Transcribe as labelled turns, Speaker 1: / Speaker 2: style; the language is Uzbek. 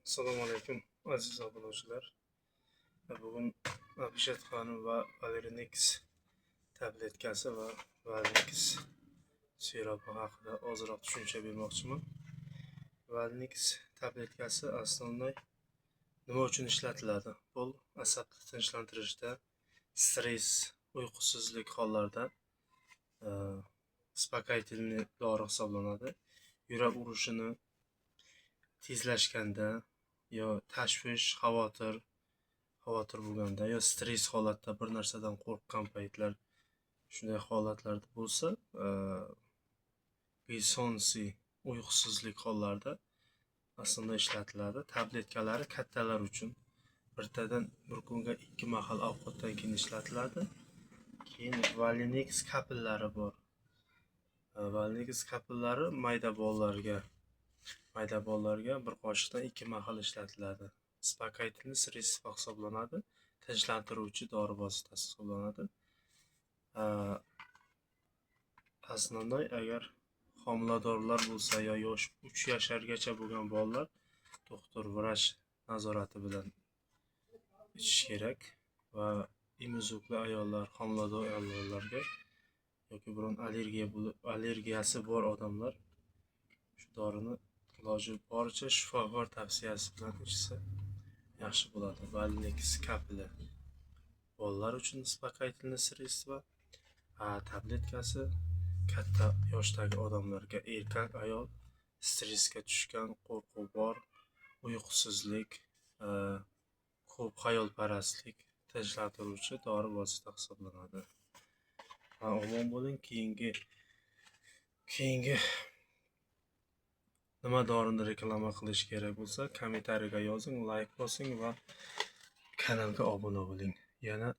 Speaker 1: Assalomu alaykum aziz obunachilar. Bugun Abishat xonim va Valinix tabletkasi va Valinix siropi haqida ozroq tushuncha bermoqchiman. Valinix tabletkasi основной nima uchun ishlatiladi? Bu asabni tinchlantirishda, stress, uyqusizlik hollarida uspokоительный dori hisoblanadi. Yurak urishini tezlashganda yo tashvish, xavotir bo'lganda yo stress holatda bir narsadan qo'rqqan paytlar, shunday holatlarda bo'lsa, bessonsiy uyqusizlik hollarida aslida ishlatiladi. Tabletkalari kattalar uchun birtadan bir kunga 2 mahal ovqatdan keyin ishlatiladi. Keyin Valinix kapillari bor. Valinix kapillari mayda bolalarga bir qoshiqdan 2 mahal ishlatiladi. Uspokоительный sredstvo hisoblanadi. Tinchlantiruvchi dori vositasi hisoblanadi. Основной agar homiladorlar bo'lsa yo yosh 3 yashargacha bo'lgan bolalar doktor, vrach nazorati bilan ichish kerak va imizukli ayollar, homilador ayollarga yoki biron allergiyasi bor odamlar shu dorini iloji boricha shifokor tavsiyasi bilan ichsa yaxshi bo'ladi. Valinix kapili bolalar uchun uspokоительный sredstvo, tabletkasi katta yoshdagi odamlarga, erkak ayol, stressga tushgan, qo'rquv bor, uyqusizlik, ko'p xayolparastlik tinchlantiruvchi dori vosita hisoblanadi. Omon bo'ling. Keyingi nima dorini reklama qilish kerak bo'lsa, kommentariyaga yozing, layk bosing va kanalga obuna bo'ling. Yana